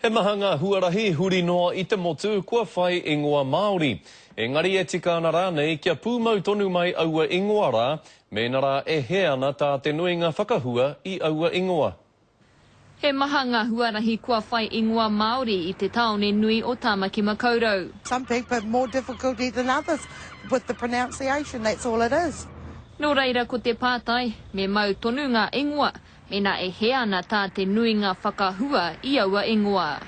He maha ngā huarahi huri noa I te motu kua whai ingoa Māori. Engari e tika ana rānei kia pūmau tonu mai aua ingoa rā, mēnā rā e he ana tā te nui ngā whakahua I aua ingoa. He maha ngā huarahi kua whai ingoa Māori I te taone nui o Tāmaki Makaurau. Some people have more difficulty than others with the pronunciation, that's all it is. Nō reira ko te pātai, me mau tonu ngā ingoa, mēnā e he ana tā te nui ngā whakahua I aua ingoa.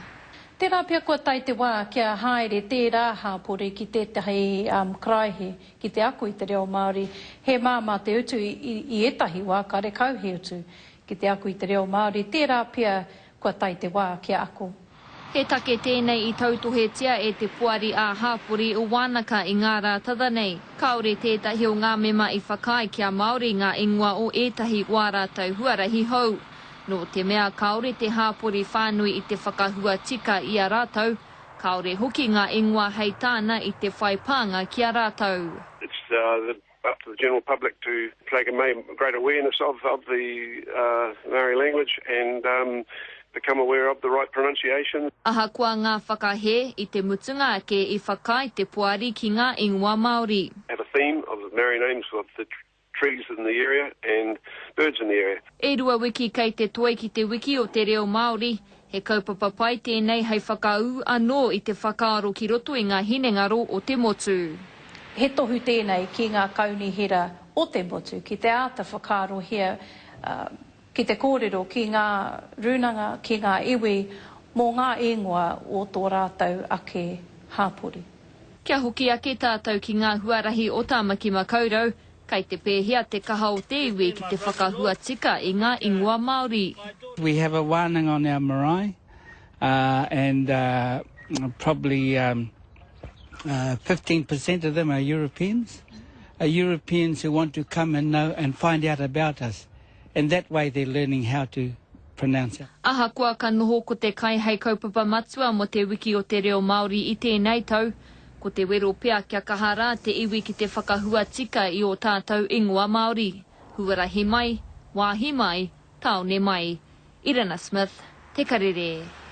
Tērā pia kua tai te wā kia haere tērā hāpore ki tētahi kraihe ki te aku I te reo Māori. He māma te utu I etahi wā ka rekau he utu ki te aku I te reo Māori. Tērā pia kua tai te wā kia aku. He take tēnei I tautohetia e te puari a hāpori o Wānaka I ngā rā tada nei. Kaore tētahi o ngā mema I whakai kia Māori ngā ingoa o ētahi wā rātau huarahi hou. No te mea kaore te hāpori whānui I te whakahua tika I a rātau, kaore hoki ngā ingoa hei tāna I te whaipānga ki a rātau. It's up to the general public to take a great awareness of the Maori language and become aware of the right pronunciation. Aha kua ngā whakahe I te mutunga ake I whakai te puari ki ngā ingoa Māori. Have a theme of the Maori names of the trees in the area and birds in the area. E rua wiki kei te toi ki te wiki o te reo Māori, he kaupapa pai tēnei hei whakau anō I te whakaaro ki roto I ngā hinengaro o te motu. He tohu tēnei ki ngā kauni hera o te motu, ki te āta whakaaro hea, ki te kōrero, ki ngā runanga, ki ngā iwi, mō ngā ingoa o tō rātau ake hāpori. Kia hoki ake tātou ki ngā huarahi o Tāmaki Makaurau, kei te pēhea te kaha o te iwi ki te whakahua tika I ngā ingoa Māori. We have a wānanga on our marae, and probably 15% of them are Europeans. Europeans who want to come and know and find out about us. And that way they're learning how to pronounce it. Aha kua ka noho ko te kai hei kaupapa matua mo te wiki o te reo Māori I tēnei tau, ko te wero pea kia kahara te iwi ki te whakahua tika I o tātou ingoa Māori. Huarahi mai, wāhi mai, taone mai. Irina Smith, Te Karere.